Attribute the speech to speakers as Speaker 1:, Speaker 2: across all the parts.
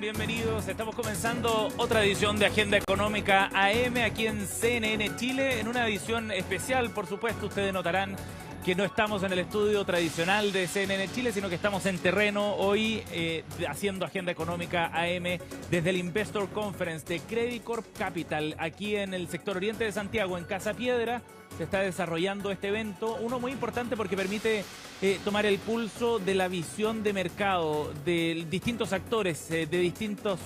Speaker 1: Bienvenidos. Estamos comenzando otra edición de Agenda Económica AM aquí en CNN Chile, en una edición especial, por supuesto. Ustedes notarán que no estamos en el estudio tradicional de CNN Chile, sino que estamos en terreno hoy haciendo Agenda Económica AM desde el Investor Conference de Credit Corp Capital, aquí en el sector oriente de Santiago, en Casa Piedra. Se está desarrollando este evento, uno muy importante porque permite tomar el pulso de la visión de mercado de distintos actores, de distintos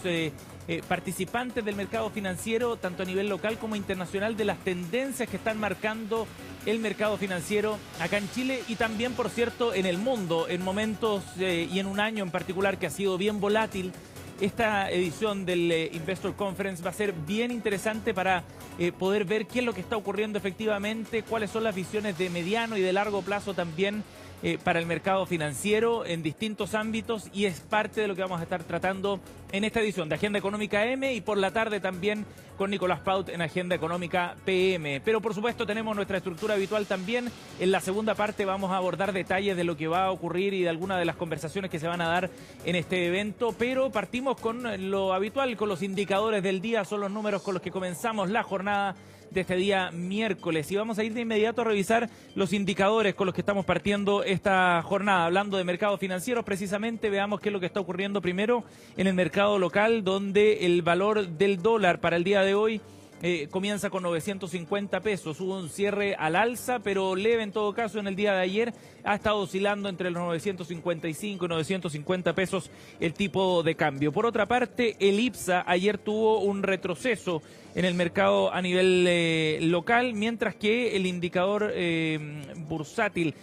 Speaker 1: participantes del mercado financiero, tanto a nivel local como internacional, de las tendencias que están marcando el mercado financiero acá en Chile y también, por cierto, en el mundo, en momentos y en un año en particular que ha sido bien volátil. Esta edición del Investor Conference va a ser bien interesante para poder ver qué es lo que está ocurriendo efectivamente, cuáles son las visiones de mediano y de largo plazo también para el mercado financiero en distintos ámbitos, y es parte de lo que vamos a estar tratando en esta edición de Agenda Económica M y por la tarde también con Nicolás Paut en Agenda Económica PM. Pero por supuesto tenemos nuestra estructura habitual también. En la segunda parte vamos a abordar detalles de lo que va a ocurrir y de algunas de las conversaciones que se van a dar en este evento, pero partimos con lo habitual, con los indicadores del día. Son los números con los que comenzamos la jornada de este día miércoles, y vamos a ir de inmediato a revisar los indicadores con los que estamos partiendo esta jornada. Hablando de mercados financieros, precisamente veamos qué es lo que está ocurriendo primero en el mercado local, donde el valor del dólar para el día de hoy comienza con 950 pesos. Hubo un cierre al alza, pero leve en todo caso en el día de ayer. Ha estado oscilando entre los 955 y 950 pesos el tipo de cambio. Por otra parte, el IPSA ayer tuvo un retroceso en el mercado a nivel local, mientras que el indicador bursátil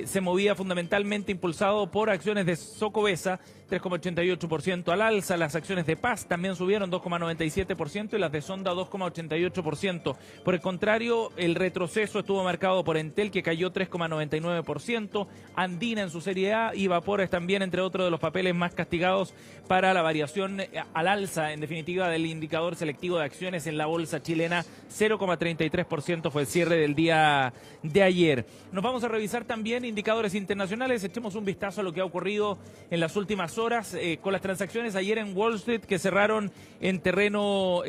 Speaker 1: se movía fundamentalmente impulsado por acciones de Socobesa, 3,88% al alza. Las acciones de Paz también subieron 2,97% y las de Sonda 2,88%. Por el contrario, el retroceso estuvo marcado por Entel, que cayó 3,99%, Andina en su serie A y Vapores también, entre otros de los papeles más castigados para la variación al alza, en definitiva, del indicador selectivo de acciones en la bolsa chilena. 0,33% fue el cierre del día de ayer. Nos vamos a revisar también indicadores internacionales. Echemos un vistazo a lo que ha ocurrido en las últimas horas con las transacciones ayer en Wall Street, que cerraron en terreno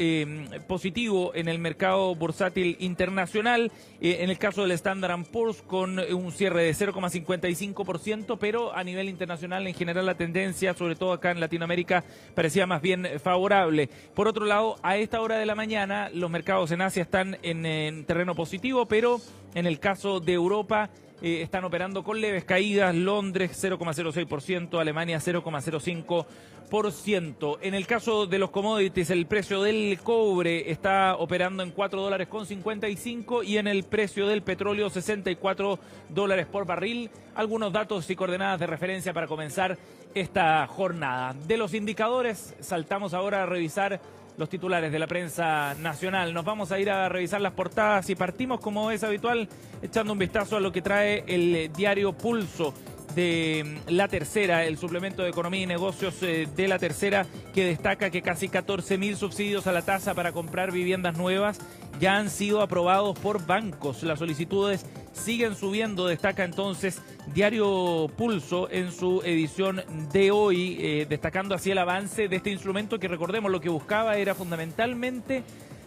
Speaker 1: positivo en el mercado bursátil internacional. En el caso del Standard & Poor's con un cierre de 0,55%, pero a nivel internacional en general la tendencia, sobre todo acá en Latinoamérica, parecía más bien favorable. Por otro lado, a esta hora de la mañana los mercados en Asia están en terreno positivo, pero en el caso de Europa están operando con leves caídas. Londres 0,06%, Alemania 0,05%. En el caso de los commodities, el precio del cobre está operando en $4,55 y en el precio del petróleo $64 por barril. Algunos datos y coordenadas de referencia para comenzar esta jornada. De los indicadores, saltamos ahora a revisar los titulares de la prensa nacional. Nos vamos a ir a revisar las portadas y partimos, como es habitual, echando un vistazo a lo que trae el diario Pulso de La Tercera, el suplemento de Economía y Negocios de La Tercera, que destaca que casi 14.000 subsidios a la tasa para comprar viviendas nuevas ya han sido aprobados por bancos. Las solicitudes siguen subiendo, destaca entonces Diario Pulso en su edición de hoy, destacando así el avance de este instrumento que, recordemos, lo que buscaba era fundamentalmente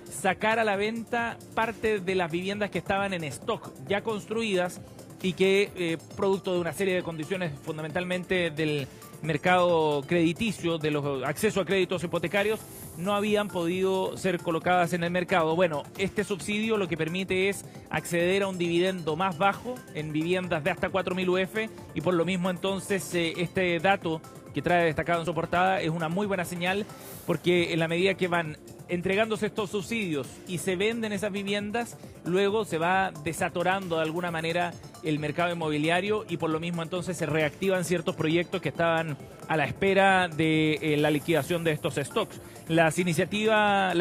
Speaker 1: sacar a la venta parte de las viviendas que estaban en stock, ya construidas, y que producto de una serie de condiciones fundamentalmente del mercado crediticio, de los acceso a créditos hipotecarios, no habían podido ser colocadas en el mercado. Bueno, este subsidio lo que permite es acceder a un dividendo más bajo en viviendas de hasta 4.000 UF, y por lo mismo entonces este dato que trae destacado en su portada es una muy buena señal, porque en la medida que van entregándose estos subsidios y se venden esas viviendas, luego se va desatorando de alguna manera el mercado inmobiliario, y por lo mismo entonces se reactivan ciertos proyectos que estaban a la espera de la liquidación de estos stocks. La iniciativa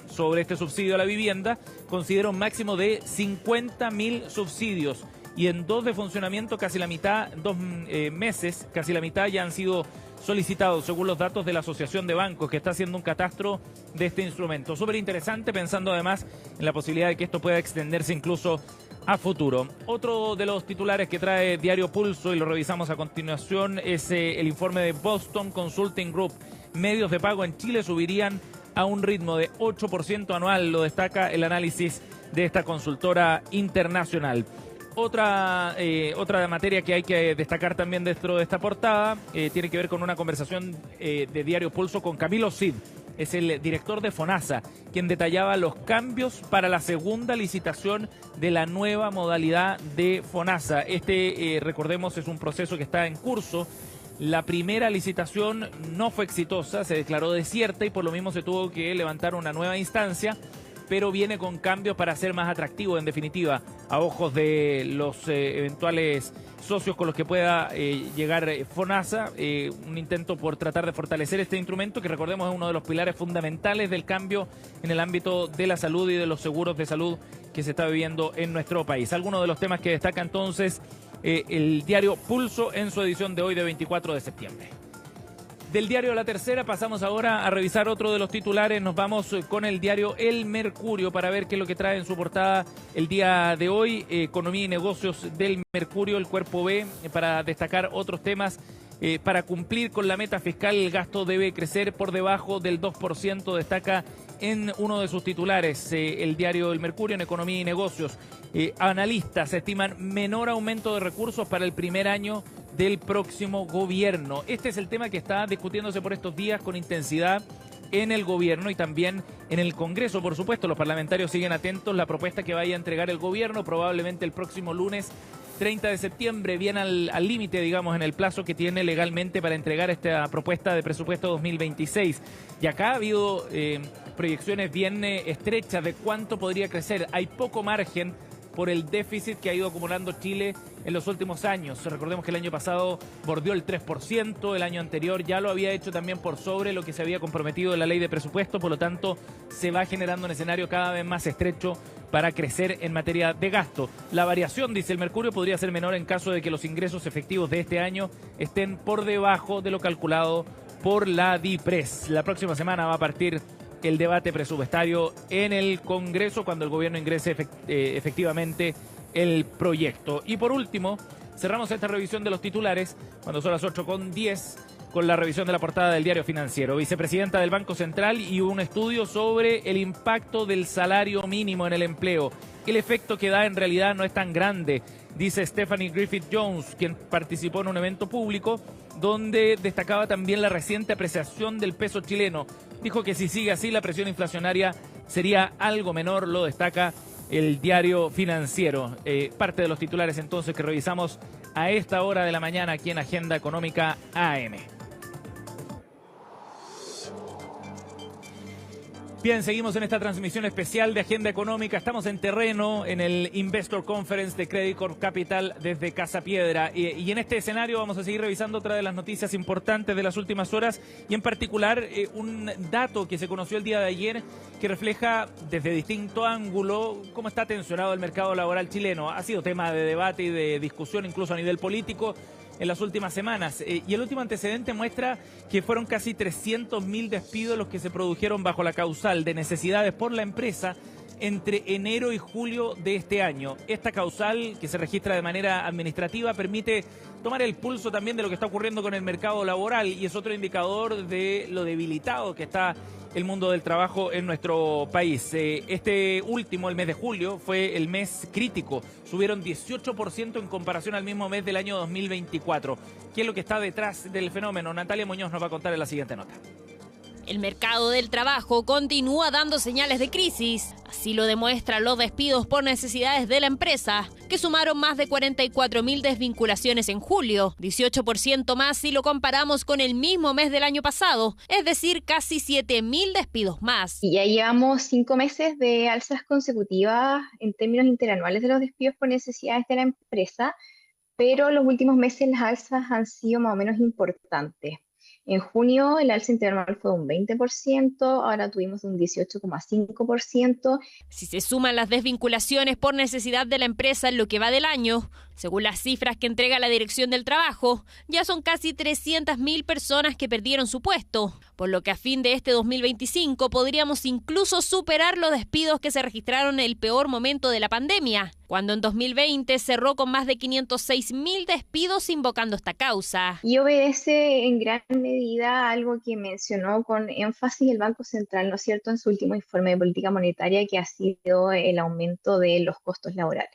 Speaker 1: sobre este subsidio a la vivienda considera un máximo de 50.000 subsidios, y en 2 de funcionamiento, casi la mitad, 2 meses, casi la mitad ya han sido solicitados, según los datos de la Asociación de Bancos, que está haciendo un catastro de este instrumento. Súper interesante, pensando además en la posibilidad de que esto pueda extenderse incluso a futuro. Otro de los titulares que trae Diario Pulso, y lo revisamos a continuación, es el informe de Boston Consulting Group, medios de pago en Chile subirían a un ritmo de 8% anual, lo destaca el análisis de esta consultora internacional. Otra materia que hay que destacar también dentro de esta portada tiene que ver con una conversación de Diario Pulso con Camilo Cid. Es el director de FONASA, quien detallaba los cambios para la segunda licitación de la nueva modalidad de FONASA. Recordemos, es un proceso que está en curso. La primera licitación no fue exitosa, se declaró desierta y por lo mismo se tuvo que levantar una nueva instancia, pero viene con cambios para ser más atractivo, en definitiva, a ojos de los eventuales socios con los que pueda llegar FONASA, un intento por tratar de fortalecer este instrumento que, recordemos, es uno de los pilares fundamentales del cambio en el ámbito de la salud y de los seguros de salud que se está viviendo en nuestro país. Algunos de los temas que destaca entonces el diario Pulso en su edición de hoy de 24 de septiembre. Del diario La Tercera pasamos ahora a revisar otro de los titulares. Nos vamos con el diario El Mercurio para ver qué es lo que trae en su portada el día de hoy. Economía y negocios del Mercurio, el cuerpo B, para destacar otros temas. Para cumplir con la meta fiscal, el gasto debe crecer por debajo del 2%, destaca en uno de sus titulares el diario El Mercurio en Economía y Negocios. Analistas estiman menor aumento de recursos para el primer año del próximo gobierno. Este es el tema que está discutiéndose por estos días con intensidad en el gobierno y también en el Congreso. Por supuesto, los parlamentarios siguen atentos. La propuesta que vaya a entregar el gobierno probablemente el próximo lunes 30 de septiembre, bien al límite, digamos, en el plazo que tiene legalmente para entregar esta propuesta de presupuesto 2026. Y acá ha habido proyecciones bien estrechas de cuánto podría crecer. Hay poco margen por el déficit que ha ido acumulando Chile en los últimos años. Recordemos que el año pasado bordeó el 3%, el año anterior ya lo había hecho también por sobre lo que se había comprometido en la ley de presupuesto, por lo tanto se va generando un escenario cada vez más estrecho para crecer en materia de gasto. La variación, dice el Mercurio, podría ser menor en caso de que los ingresos efectivos de este año estén por debajo de lo calculado por la DIPRES. La próxima semana va a partir el debate presupuestario en el Congreso cuando el gobierno ingrese efectivamente el proyecto. Y por último, cerramos esta revisión de los titulares cuando son las 8:10 con la revisión de la portada del Diario Financiero. Vicepresidenta del Banco Central y un estudio sobre el impacto del salario mínimo en el empleo. El efecto que da en realidad no es tan grande, dice Stephanie Griffith Jones, quien participó en un evento público donde destacaba también la reciente apreciación del peso chileno. Dijo que si sigue así la presión inflacionaria sería algo menor, lo destaca el Diario Financiero. Parte de los titulares entonces que revisamos a esta hora de la mañana aquí en Agenda Económica AM. Bien, seguimos en esta transmisión especial de Agenda Económica. Estamos en terreno en el Investor Conference de Credit Corp Capital desde Casa Piedra. Y en este escenario vamos a seguir revisando otra de las noticias importantes de las últimas horas y en particular un dato que se conoció el día de ayer que refleja desde distinto ángulo cómo está tensionado el mercado laboral chileno. Ha sido tema de debate y de discusión incluso a nivel político en las últimas semanas. Y el último antecedente muestra que fueron casi 300.000 despidos los que se produjeron bajo la causal de necesidades por la empresa entre enero y julio de este año. Esta causal, que se registra de manera administrativa, permite tomar el pulso también de lo que está ocurriendo con el mercado laboral y es otro indicador de lo debilitado que está el mundo del trabajo en nuestro país. Este último, el mes de julio, fue el mes crítico. Subieron 18% en comparación al mismo mes del año 2024. ¿Qué es lo que está detrás del fenómeno? Natalia Muñoz nos va a contar en la siguiente nota.
Speaker 2: El mercado del trabajo continúa dando señales de crisis. Así lo demuestran los despidos por necesidades de la empresa, que sumaron más de 44.000 desvinculaciones en julio, 18% más si lo comparamos con el mismo mes del año pasado, es decir, casi 7.000 despidos más.
Speaker 3: Y ya llevamos 5 meses de alzas consecutivas en términos interanuales de los despidos por necesidades de la empresa, pero los últimos meses las alzas han sido más o menos importantes. En junio el alza interanual fue un 20%, ahora tuvimos un 18,5%.
Speaker 2: Si se suman las desvinculaciones por necesidad de la empresa en lo que va del año, Según las cifras que entrega la Dirección del Trabajo, ya son casi 300.000 personas que perdieron su puesto, por lo que a fin de este 2025 podríamos incluso superar los despidos que se registraron en el peor momento de la pandemia, cuando en 2020 cerró con más de 506.000 despidos invocando esta causa.
Speaker 3: Y obedece en gran medida a algo que mencionó con énfasis el Banco Central, ¿no es cierto?, en su último informe de política monetaria, que ha sido el aumento de los costos laborales.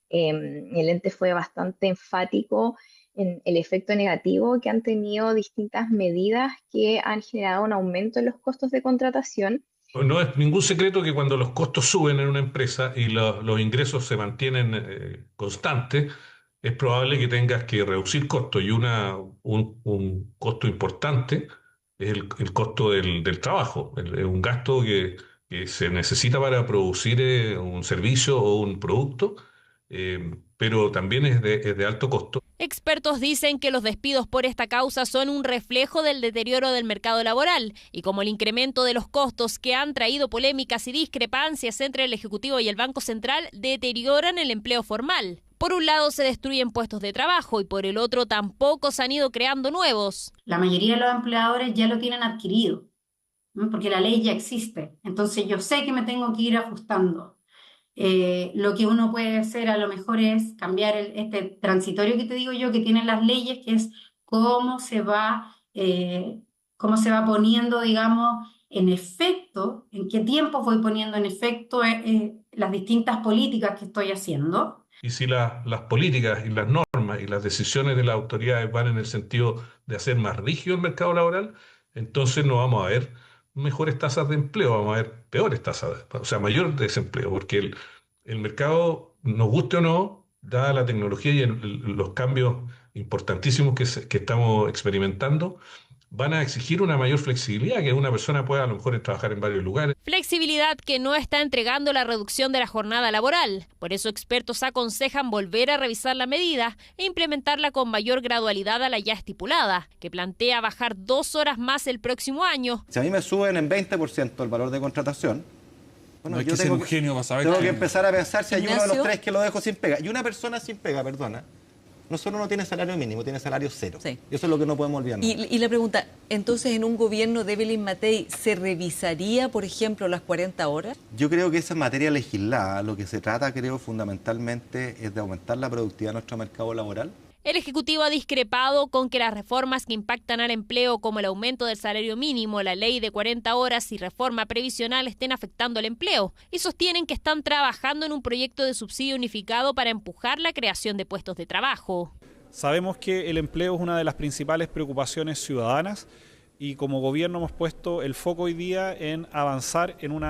Speaker 3: El ente fue bastante enfático en el efecto negativo que han tenido distintas medidas que han generado un aumento en los costos de contratación.
Speaker 4: No es ningún secreto que cuando los costos suben en una empresa y los ingresos se mantienen constantes, es probable que tengas que reducir costos, y un costo importante es el costo del trabajo. Es un gasto que se necesita para producir un servicio o un producto, pero también es de alto costo.
Speaker 2: Expertos dicen que los despidos por esta causa son un reflejo del deterioro del mercado laboral, y como el incremento de los costos que han traído polémicas y discrepancias entre el Ejecutivo y el Banco Central deterioran el empleo formal. Por un lado se destruyen puestos de trabajo y por el otro tampoco se han ido creando nuevos.
Speaker 5: La mayoría de los empleadores ya lo tienen adquirido, ¿no? Porque la ley ya existe. Entonces yo sé que me tengo que ir ajustando. Lo que uno puede hacer a lo mejor es cambiar este transitorio que te digo yo, que tienen las leyes, que es cómo se va poniendo, digamos, en efecto, en qué tiempo voy poniendo en efecto las distintas políticas que estoy haciendo.
Speaker 4: Y si las políticas y las normas y las decisiones de las autoridades van en el sentido de hacer más rígido el mercado laboral, entonces no vamos a ver mejores tasas de empleo, vamos a ver peores tasas, o sea, mayor desempleo, porque el mercado, nos guste o no, dada la tecnología y los cambios importantísimos que estamos experimentando, van a exigir una mayor flexibilidad, que una persona pueda a lo mejor trabajar en varios lugares.
Speaker 2: Flexibilidad que no está entregando la reducción de la jornada laboral. Por eso expertos aconsejan volver a revisar la medida e implementarla con mayor gradualidad a la ya estipulada, que plantea bajar 2 horas más el próximo año.
Speaker 6: Si a mí me suben en 20% el valor de contratación, bueno,
Speaker 7: no hay
Speaker 6: yo
Speaker 7: que ser un genio para saber
Speaker 6: tengo que empezar a pensar si hay uno de los 3 que lo dejo sin pega. Y una persona sin pega, perdona, no solo no tiene salario mínimo, tiene salario cero.
Speaker 8: Sí.
Speaker 6: Y eso es lo que no podemos olvidar.
Speaker 8: Y la pregunta, entonces en un gobierno de Evelyn Matei, ¿se revisaría, por ejemplo, las 40 horas?
Speaker 6: Yo creo que esa materia legislada, lo que se trata, creo, fundamentalmente es de aumentar la productividad de nuestro mercado laboral.
Speaker 2: El Ejecutivo ha discrepado con que las reformas que impactan al empleo, como el aumento del salario mínimo, la ley de 40 horas y reforma previsional, estén afectando el empleo, y sostienen que están trabajando en un proyecto de subsidio unificado para empujar la creación de puestos de trabajo.
Speaker 7: Sabemos que el empleo es una de las principales preocupaciones ciudadanas y como gobierno hemos puesto el foco hoy día en avanzar en un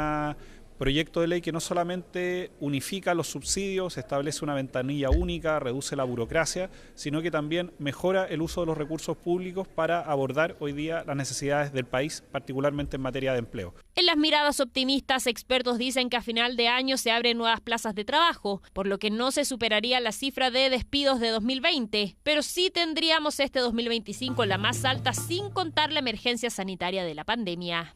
Speaker 7: proyecto de ley que no solamente unifica los subsidios, establece una ventanilla única, reduce la burocracia, sino que también mejora el uso de los recursos públicos para abordar hoy día las necesidades del país, particularmente en materia de empleo.
Speaker 2: En las miradas optimistas, expertos dicen que a final de año se abren nuevas plazas de trabajo, por lo que no se superaría la cifra de despidos de 2020, pero sí tendríamos este 2025 la más alta sin contar la emergencia sanitaria de la pandemia.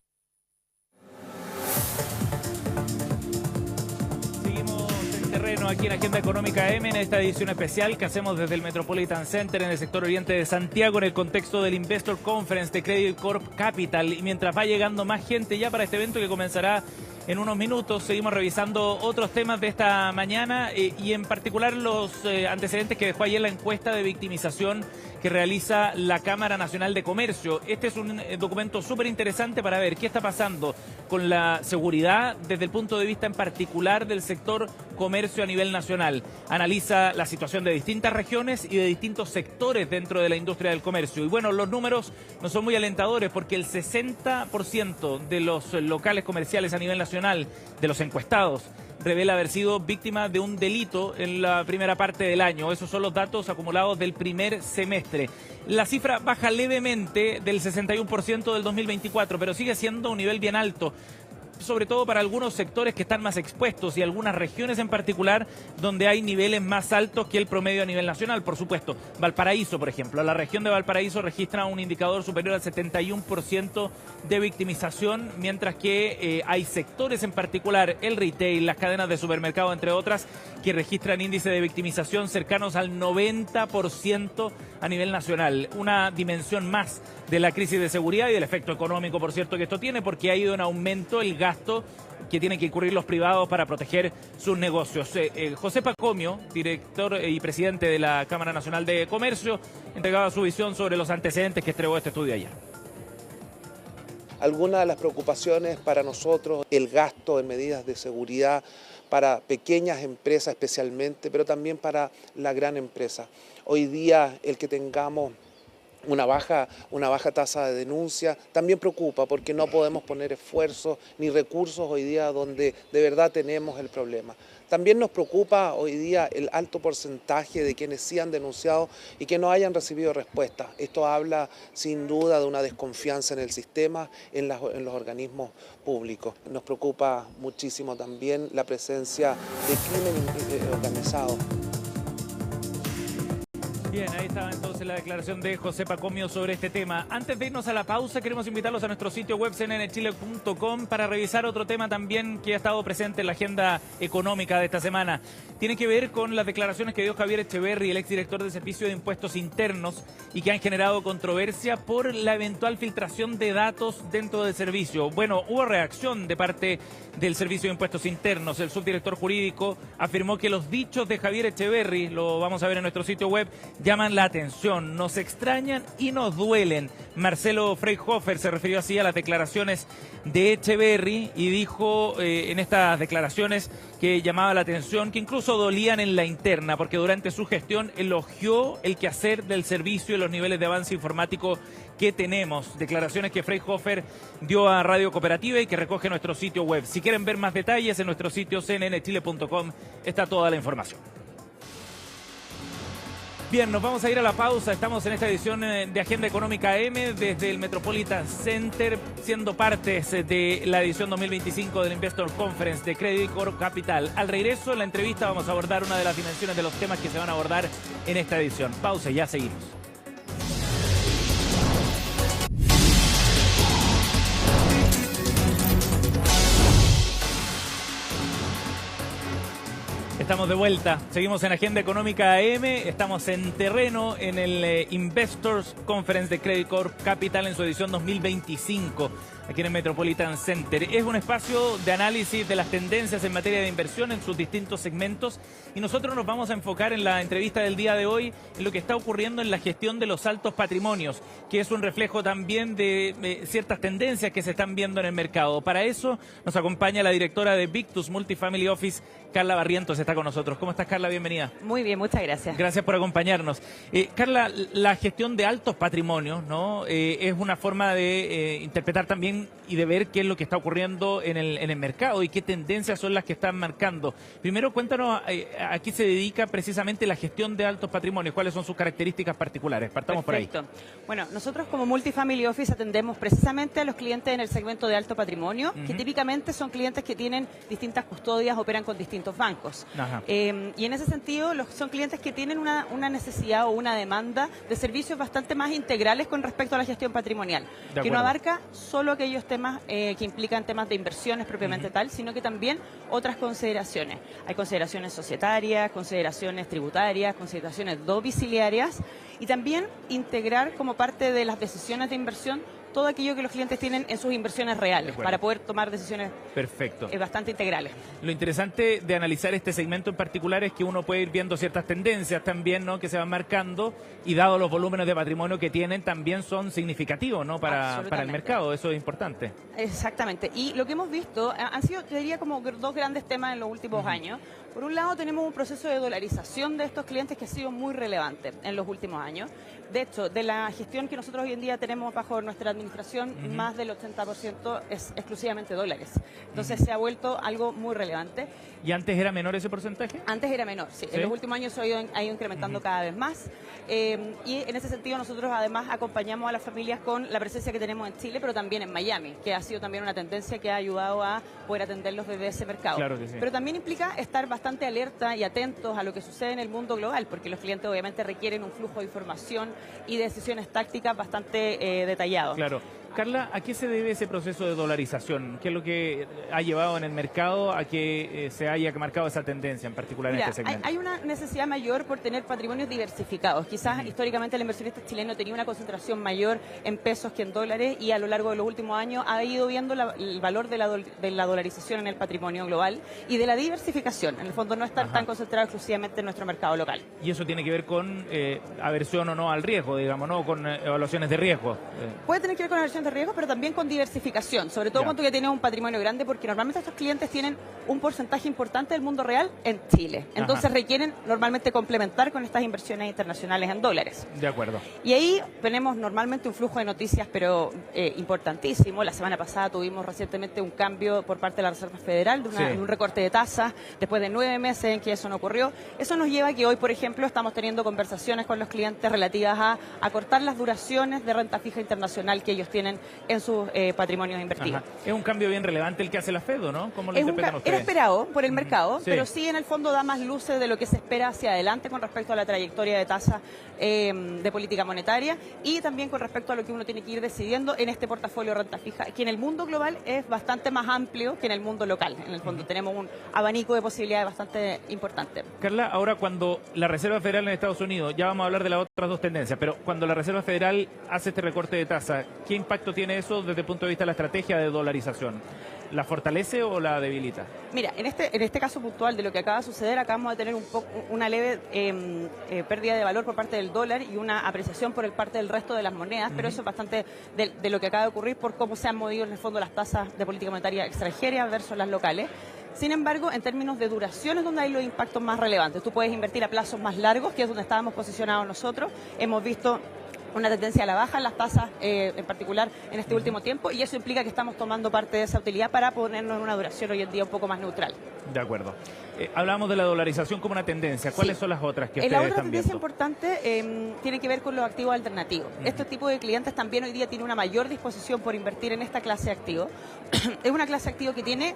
Speaker 1: Terreno aquí en Agenda Económica AM, en esta edición especial que hacemos desde el Metropolitan Center en el sector oriente de Santiago, en el contexto del Investor Conference de Credit Corp Capital. Y mientras va llegando más gente ya para este evento que comenzará en unos minutos, seguimos revisando otros temas de esta mañana y en particular los antecedentes que dejó ayer la encuesta de victimización que realiza la Cámara Nacional de Comercio. Este es un documento súper interesante para ver qué está pasando con la seguridad desde el punto de vista en particular del sector comercio a nivel nacional. Analiza la situación de distintas regiones y de distintos sectores dentro de la industria del comercio. Y bueno, los números no son muy alentadores porque el 60% de los locales comerciales a nivel nacional, de los encuestados, revela haber sido víctima de un delito en la primera parte del año. Esos son los datos acumulados del primer semestre. La cifra baja levemente del 61% del 2024, pero sigue siendo un nivel bien alto. sobre todo para algunos sectores que están más expuestos y algunas regiones en particular donde hay niveles más altos que el promedio a nivel nacional. Por supuesto, Valparaíso, por ejemplo, la región de Valparaíso registra un indicador superior al 71% de victimización, mientras que hay sectores en particular, el retail, las cadenas de supermercado, entre otras, que registran índices de victimización cercanos al 90% a nivel nacional. Una dimensión más de la crisis de seguridad y del efecto económico, por cierto, que esto tiene, porque ha ido en aumento el gasto que tienen que incurrir los privados para proteger sus negocios. José Pacomio, director y presidente de la Cámara Nacional de Comercio, entregaba su visión sobre los antecedentes que entregó este estudio ayer.
Speaker 9: Algunas de las preocupaciones para nosotros, el gasto en medidas de seguridad para pequeñas empresas especialmente, pero también para la gran empresa. Hoy día el que tengamos una baja tasa de denuncia también preocupa, porque no podemos poner esfuerzos ni recursos hoy día donde de verdad tenemos el problema. También nos preocupa hoy día el alto porcentaje de quienes sí han denunciado y que no hayan recibido respuesta. Esto habla sin duda de una desconfianza en el sistema, en los organismos públicos. Nos preocupa muchísimo también la presencia de crimen organizado.
Speaker 1: Bien, ahí estaba entonces la declaración de José Pacomio sobre este tema. Antes de irnos a la pausa, queremos invitarlos a nuestro sitio web cnnchile.com para revisar otro tema también que ha estado presente en la agenda económica de esta semana. Tiene que ver con las declaraciones que dio Javier Echeverri, el exdirector del Servicio de Impuestos Internos, y que han generado controversia por la eventual filtración de datos dentro del servicio. Bueno, hubo reacción de parte del Servicio de Impuestos Internos. El subdirector jurídico afirmó que los dichos de Javier Echeverri, lo vamos a ver en nuestro sitio web, llaman la atención, nos extrañan y nos duelen. Marcelo Freyhofer se refirió así a las declaraciones de Echeverri y dijo en estas declaraciones que llamaba la atención, que incluso dolían en la interna, porque durante su gestión elogió el quehacer del servicio y los niveles de avance informático que tenemos. Declaraciones que Freyhofer dio a Radio Cooperativa y que recoge nuestro sitio web. Si quieren ver más detalles, en nuestro sitio cnnchile.com está toda la información. Bien, nos vamos a ir a la pausa. Estamos en esta edición de Agenda Económica AM desde el Metropolitan Center, siendo partes de la edición 2025 del Investor Conference de Credicorp Capital. Al regreso, en la entrevista vamos a abordar una de las dimensiones de los temas que se van a abordar en esta edición. Pausa y ya seguimos. Estamos de vuelta, seguimos en Agenda Económica AM, estamos en terreno en el Investors Conference de Credicorp Capital en su edición 2025, aquí en el Metropolitan Center. Es un espacio de análisis de las tendencias en materia de inversión en sus distintos segmentos y nosotros nos vamos a enfocar en la entrevista del día de hoy en lo que está ocurriendo en la gestión de los altos patrimonios, que es un reflejo también de ciertas tendencias que se están viendo en el mercado. Para eso nos acompaña la directora de Victus Multifamily Office, Carla Barrientos, está con nosotros. ¿Cómo estás, Carla? Bienvenida.
Speaker 10: Muy bien, muchas gracias.
Speaker 1: Gracias por acompañarnos. Carla, la gestión de altos patrimonios, ¿no? Es una forma de interpretar también y de ver qué es lo que está ocurriendo en el mercado y qué tendencias son las que están marcando. Primero, cuéntanos a qué se dedica precisamente la gestión de altos patrimonios, cuáles son sus características particulares. Partamos
Speaker 10: Perfecto.
Speaker 1: por ahí.
Speaker 10: Bueno, nosotros como Multifamily Office atendemos precisamente a los clientes en el segmento de alto patrimonio, que típicamente son clientes que tienen distintas custodias, operan con distintos bancos. Y en ese sentido, son clientes que tienen una necesidad o una demanda de servicios bastante más integrales con respecto a la gestión patrimonial, que no abarca solo aquellos temas que implican temas de inversiones propiamente tal, sino que también otras consideraciones. Hay consideraciones societarias, consideraciones tributarias, consideraciones domiciliarias y también integrar como parte de las decisiones de inversión todo aquello que los clientes tienen en sus inversiones reales para poder tomar decisiones bastante integrales.
Speaker 1: Lo interesante de analizar este segmento en particular es que uno puede ir viendo ciertas tendencias también, ¿no?, que se van marcando y dado los volúmenes de patrimonio que tienen también son significativos, ¿no?, para el mercado. Eso es importante.
Speaker 10: Exactamente. Y lo que hemos visto han sido, yo diría, como dos grandes temas en los últimos años. Por un lado, tenemos un proceso de dolarización de estos clientes que ha sido muy relevante en los últimos años. De hecho, de la gestión que nosotros hoy en día tenemos bajo nuestra administración, más del 80% es exclusivamente dólares. Entonces se ha vuelto algo muy relevante.
Speaker 1: ¿Y antes era menor ese porcentaje?
Speaker 10: Antes era menor, sí. En los últimos años se ha ido incrementando cada vez más. Y en ese sentido nosotros además acompañamos a las familias con la presencia que tenemos en Chile, pero también en Miami, que ha sido también una tendencia que ha ayudado a poder atenderlos desde ese mercado.
Speaker 1: Claro que sí.
Speaker 10: Pero también implica estar bastante alerta y atentos a lo que sucede en el mundo global, porque los clientes obviamente requieren un flujo de información y decisiones tácticas bastante detallados.
Speaker 1: Claro. Carla, ¿a qué se debe ese proceso de dolarización? ¿Qué es lo que ha llevado en el mercado a que se haya marcado esa tendencia en particular en este segmento?
Speaker 10: Hay una necesidad mayor por tener patrimonios diversificados. Quizás históricamente el inversionista chileno tenía una concentración mayor en pesos que en dólares y a lo largo de los últimos años ha ido viendo el valor de la dolarización en el patrimonio global y de la diversificación. En el fondo no estar tan concentrado exclusivamente en nuestro mercado local.
Speaker 1: Y eso tiene que ver con aversión o no al riesgo, digamos, ¿no? Con evaluaciones de riesgo.
Speaker 10: Puede tener que ver con aversión de riesgo, pero también con diversificación, sobre todo cuando ya tienes un patrimonio grande, porque normalmente estos clientes tienen un porcentaje importante del mundo real en Chile. Entonces requieren normalmente complementar con estas inversiones internacionales en dólares.
Speaker 1: De acuerdo.
Speaker 10: Y ahí tenemos normalmente un flujo de noticias, pero importantísimo. La semana pasada tuvimos recientemente un cambio por parte de la Reserva Federal, de un recorte de tasas, después de 9 meses en que eso no ocurrió. Eso nos lleva a que hoy, por ejemplo, estamos teniendo conversaciones con los clientes relativas a acortar las duraciones de renta fija internacional que ellos tienen en sus patrimonios invertidos.
Speaker 1: Es un cambio bien relevante el que hace la Fed, ¿no? ¿Cómo lo interpretan ustedes?
Speaker 10: Era esperado por el mercado, pero sí en el fondo da más luces de lo que se espera hacia adelante con respecto a la trayectoria de tasas de política monetaria y también con respecto a lo que uno tiene que ir decidiendo en este portafolio de renta fija, que en el mundo global es bastante más amplio que en el mundo local. En el fondo tenemos un abanico de posibilidades bastante importante.
Speaker 1: Carla, ahora cuando la Reserva Federal en Estados Unidos, ya vamos a hablar de las otras dos tendencias, pero cuando la Reserva Federal hace este recorte de tasa, ¿qué impacto tiene eso desde el punto de vista de la estrategia de dolarización? ¿La fortalece o la debilita?
Speaker 10: Mira, en este caso puntual de lo que acaba de suceder, acabamos de tener una leve pérdida de valor por parte del dólar y una apreciación por parte del resto de las monedas, pero eso es bastante de lo que acaba de ocurrir por cómo se han movido en el fondo las tasas de política monetaria extranjera versus las locales. Sin embargo, en términos de duración es donde hay los impactos más relevantes. Tú puedes invertir a plazos más largos, que es donde estábamos posicionados nosotros. Hemos visto una tendencia a la baja en las tasas, en particular en este último tiempo, y eso implica que estamos tomando parte de esa utilidad para ponernos en una duración hoy en día un poco más neutral.
Speaker 1: De acuerdo. Hablamos de la dolarización como una tendencia. ¿Cuáles son las otras que ustedes están viendo?
Speaker 10: La otra tendencia importante tiene que ver con los activos alternativos. Este tipo de clientes también hoy día tiene una mayor disposición por invertir en esta clase de activos. Es una clase de activo que tiene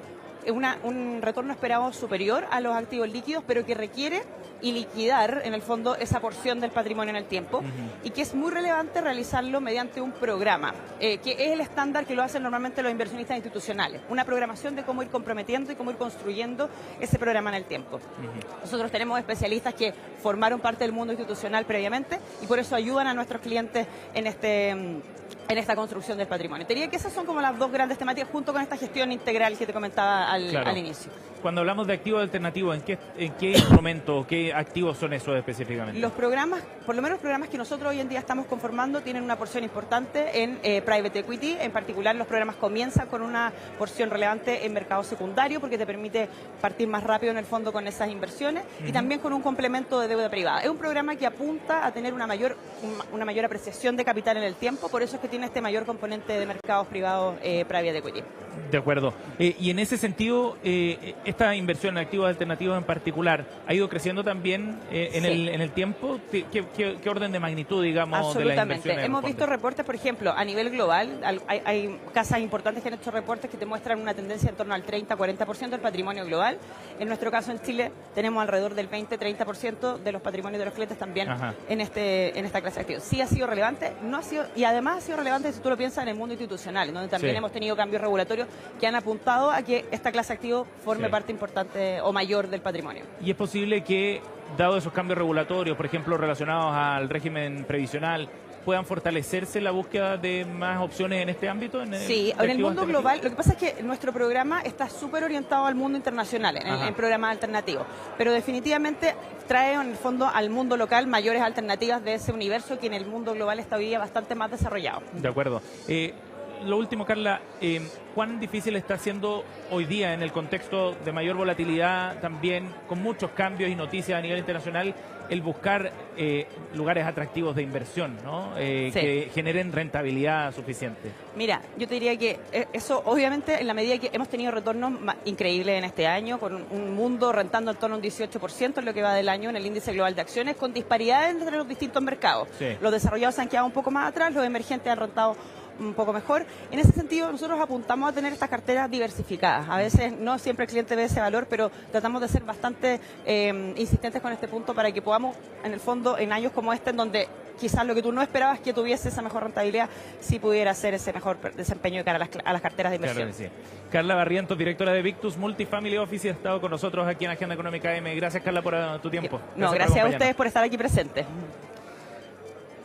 Speaker 10: un retorno esperado superior a los activos líquidos, pero que requiere y liquidar en el fondo esa porción del patrimonio en el tiempo y que es muy relevante realizarlo mediante un programa, que es el estándar que lo hacen normalmente los inversionistas institucionales, una programación de cómo ir comprometiendo y cómo ir construyendo ese programa en el tiempo. Nosotros tenemos especialistas que formaron parte del mundo institucional previamente y por eso ayudan a nuestros clientes en esta construcción del patrimonio. Te diría que esas son como las dos grandes temáticas junto con esta gestión integral que te comentaba al inicio.
Speaker 1: Cuando hablamos de activos alternativos, ¿en qué instrumento, qué activos son esos específicamente?
Speaker 10: Los programas, por lo menos los programas que nosotros hoy en día estamos conformando, tienen una porción importante en private equity. En particular, los programas comienzan con una porción relevante en mercado secundario porque te permite partir más rápido en el fondo con esas inversiones y también con un complemento de deuda privada. Es un programa que apunta a tener una mayor apreciación de capital en el tiempo, por eso es que tiene este mayor componente de mercados privados private equity.
Speaker 1: De acuerdo. Y en ese sentido, esta inversión en activos alternativos en particular, ¿ha ido creciendo también en el tiempo? ¿Qué orden de magnitud, digamos, de las inversiones?
Speaker 10: Hemos visto reportes, por ejemplo, a nivel global, hay casas importantes que han hecho reportes que te muestran una tendencia en torno al 30-40% del patrimonio global. En nuestro caso, en Chile, tenemos alrededor del 20-30% de los patrimonios de los clientes también en esta clase de activos. Sí ha sido relevante, no ha sido, y además ha sido relevante si tú lo piensas en el mundo institucional, donde también hemos tenido cambios regulatorios que han apuntado a que esta clase de activos forme parte importante o mayor del patrimonio.
Speaker 1: ¿Y es posible que, dado esos cambios regulatorios, por ejemplo, relacionados al régimen previsional, puedan fortalecerse la búsqueda de más opciones en este ámbito? En
Speaker 10: el mundo global. Lo que pasa es que nuestro programa está súper orientado al mundo internacional, en programas alternativos, pero definitivamente trae en el fondo al mundo local mayores alternativas de ese universo que en el mundo global está hoy día bastante más desarrollado.
Speaker 1: De acuerdo. lo último, Carla, ¿cuán difícil está siendo hoy día en el contexto de mayor volatilidad, también con muchos cambios y noticias a nivel internacional, el buscar lugares atractivos de inversión, ¿no?
Speaker 10: Sí.
Speaker 1: Que generen rentabilidad suficiente?
Speaker 10: Mira, yo te diría que eso, obviamente, en la medida que hemos tenido retornos increíbles en este año, con un mundo rentando en torno a un 18% en lo que va del año en el índice global de acciones, con disparidades entre los distintos mercados.
Speaker 1: Sí.
Speaker 10: Los desarrollados se han quedado un poco más atrás, los emergentes han rentado un poco mejor. En ese sentido, nosotros apuntamos a tener estas carteras diversificadas. A veces no siempre el cliente ve ese valor, pero tratamos de ser bastante insistentes con este punto para que podamos, en el fondo, en años como este, en donde quizás lo que tú no esperabas que tuviese esa mejor rentabilidad, sí pudiera hacer ese mejor desempeño de cara a las carteras de inversión.
Speaker 1: Claro que sí. Carla Barrientos, directora de Victus Multifamily Office, ha estado con nosotros aquí en Agenda Económica AM. Gracias, Carla, por tu tiempo.
Speaker 10: Gracias a ustedes por estar aquí presentes.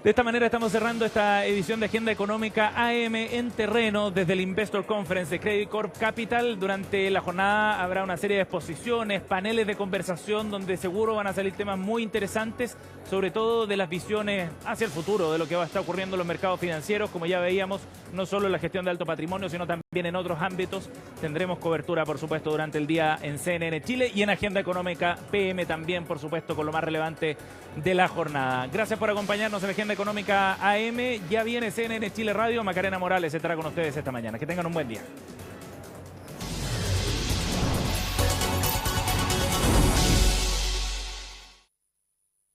Speaker 1: De esta manera estamos cerrando esta edición de Agenda Económica AM en terreno desde el Investor Conference de Credit Corp Capital. Durante la jornada habrá una serie de exposiciones, paneles de conversación donde seguro van a salir temas muy interesantes, sobre todo de las visiones hacia el futuro, de lo que va a estar ocurriendo en los mercados financieros, como ya veíamos, no solo en la gestión de alto patrimonio, sino también en otros ámbitos. Tendremos cobertura, por supuesto, durante el día en CNN Chile y en Agenda Económica PM también, por supuesto, con lo más relevante de la jornada. Gracias por acompañarnos en Agenda Económica AM. Ya viene CNN Chile Radio. Macarena Morales estará con ustedes esta mañana. Que tengan un buen día.